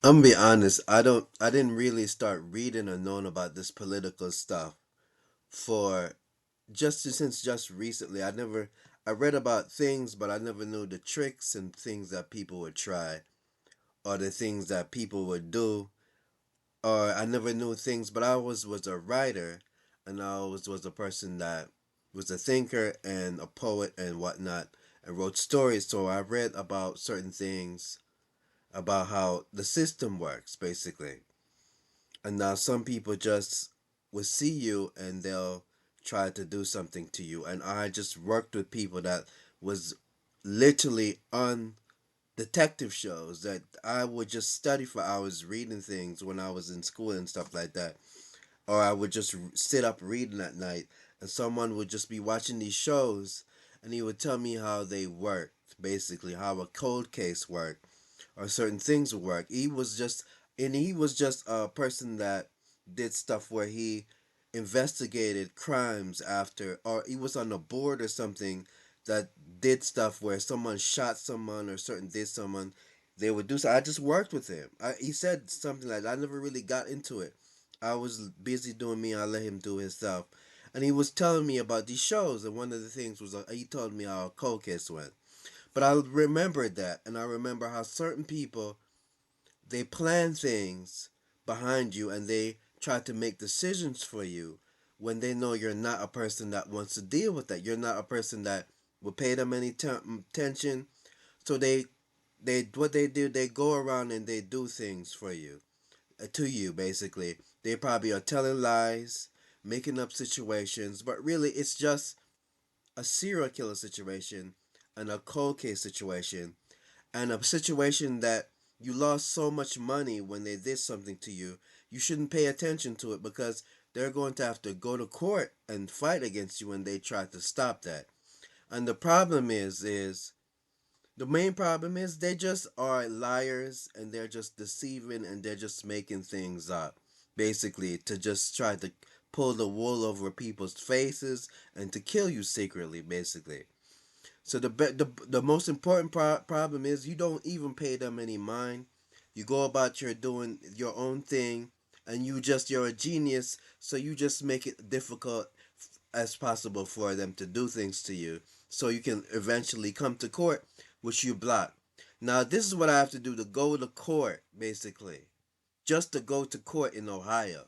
I'm gonna be honest. I didn't really start reading or knowing about this political stuff for since just recently. I read about things, but I never knew the tricks and things that people would try or the things that people would do. Or I never knew things, but I was a writer, and I always was a person that was a thinker and a poet and whatnot, and wrote stories. So I read about certain things about how the system works, basically. And now some people just will see you and they'll try to do something to you. And I just worked with people that was literally on detective shows that I would just study for hours reading things when I was in school and stuff like that. Or I would just sit up reading at night and someone would just be watching these shows and he would tell me how they worked, basically, how a cold case worked or certain things would work. He was just a person that did stuff where he investigated crimes after, or he was on a board or something that did stuff where someone shot someone or certain did someone. They would do so. I just worked with him. He said something like that. I never really got into it. I was busy doing me. I let him do his stuff, and he was telling me about these shows. And one of the things was he told me how a cold case went. But I remembered that, and I remember how certain people they plan things behind you, and they try to make decisions for you when they know you're not a person that wants to deal with that. You're not a person that will pay them any attention. So they what they do, they go around and they do things for you, to you basically. They probably are telling lies, making up situations, but really it's just a serial killer situation and a cold case situation and a situation that you lost so much money when they did something to you. You shouldn't pay attention to it because they're going to have to go to court and fight against you when they try to stop that. And the main problem is they just are liars and they're just deceiving and they're just making things up, basically, to just try to pull the wool over people's faces and to kill you secretly, basically. So the most important problem is you don't even pay them any mind. You go about your doing your own thing, and you're a genius. So you just make it difficult as possible for them to do things to you, so you can eventually come to court, which you block. Now this is what I have to do to go to court, basically, just to go to court in Ohio,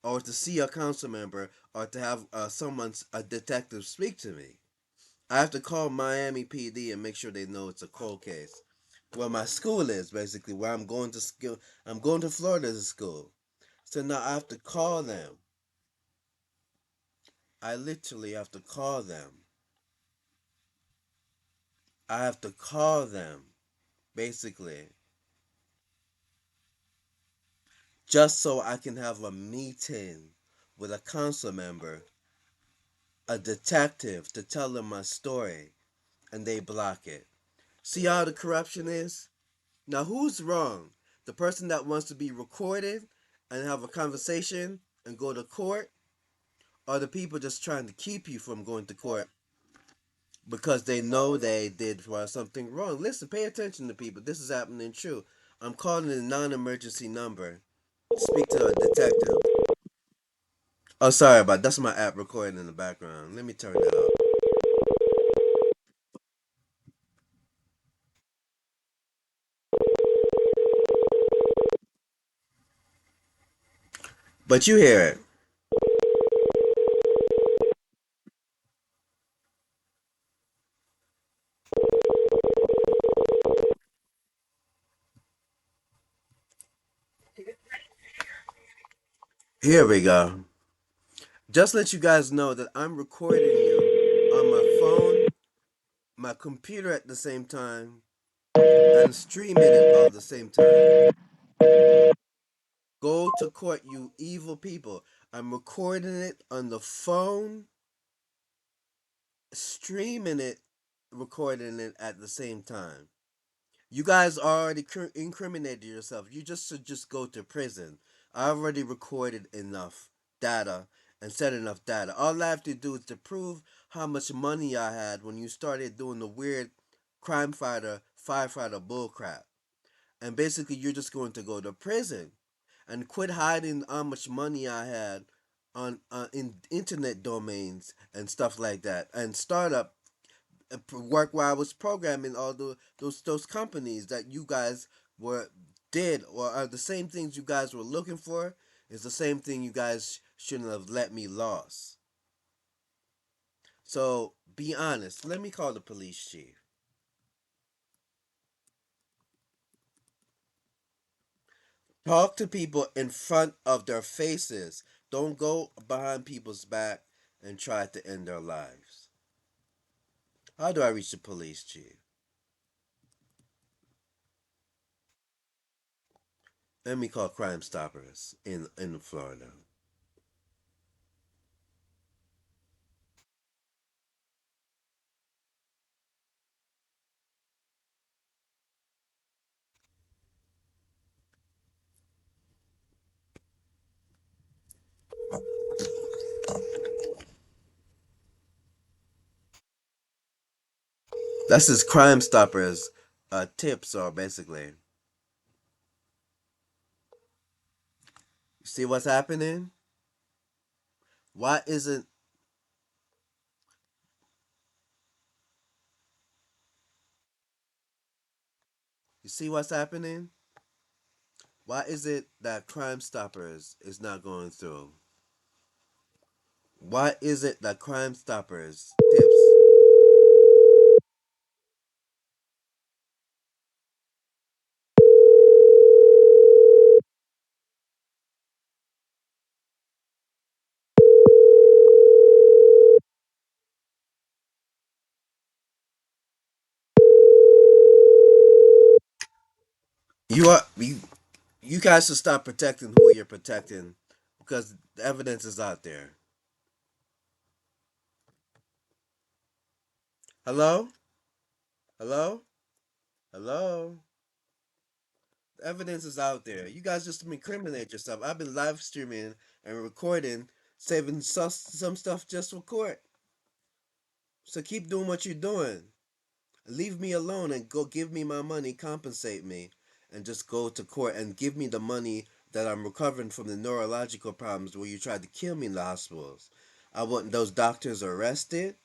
or to see a council member, or to have a detective speak to me. I have to call Miami PD and make sure they know it's a cold case. Where my school is, basically, where I'm going to school. I'm going to Florida to school. So now I have to call them. I literally have to call them. I have to call them, basically, just so I can have a meeting with a council member, a detective, to tell them my story, and they block it. See how the corruption is? Now, who's wrong? The person that wants to be recorded and have a conversation and go to court, or the people just trying to keep you from going to court because they know they did something wrong? Listen, pay attention to people. This is happening true. I'm calling a non-emergency number. Speak to a detective. Oh, sorry about that's my app recording in the background. Let me turn that off. But you hear it. Here we go. Just let you guys know that I'm recording you on my phone, my computer at the same time, and streaming it all at the same time. Go to court, you evil people. I'm recording it on the phone, streaming it, recording it at the same time. You guys already incriminated yourself. You just should just go to prison. I already recorded enough data and said enough data. All I have to do is to prove how much money I had when you started doing the weird crime fighter, firefighter bullcrap. and basically you're just going to go to prison. And quit hiding how much money I had on in internet domains and stuff like that, and startup work where I was programming all those companies that you guys were did or are the same things you guys were looking for is the same thing you guys shouldn't have let me lost. So be honest. Let me call the police chief. Talk to people in front of their faces. Don't go behind people's back and try to end their lives. How do I reach the police chief? Let me call Crime Stoppers in Florida. That's his Crime Stoppers tips are basically. You see what's happening? Why isn't you see what's happening? Why is it that Crime Stoppers is not going through? Why is it that Crime Stoppers tips? You guys should stop protecting who you're protecting because the evidence is out there. Hello? Hello? Hello? The evidence is out there. You guys just incriminate yourself. I've been live streaming and recording, saving some stuff just for court. So keep doing what you're doing. Leave me alone and go give me my money, compensate me, and just go to court and give me the money that I'm recovering from the neurological problems where you tried to kill me in the hospitals. I want those doctors arrested.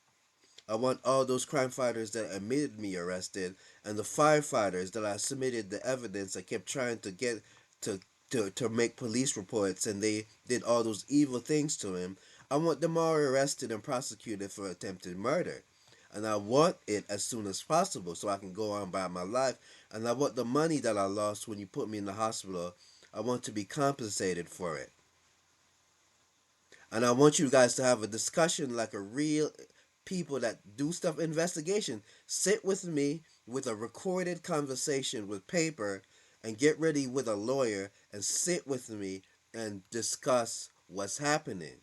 I want all those crime fighters that admitted me arrested, and the firefighters that I submitted the evidence. I kept trying to get to to make police reports, and they did all those evil things to him. I want them all arrested and prosecuted for attempted murder, and I want it as soon as possible so I can go on by my life. And I want the money that I lost when you put me in the hospital. I want to be compensated for it. And I want you guys to have a discussion like a real people that do stuff investigation. Sit with me with a recorded conversation with paper and get ready with a lawyer and sit with me and discuss what's happening.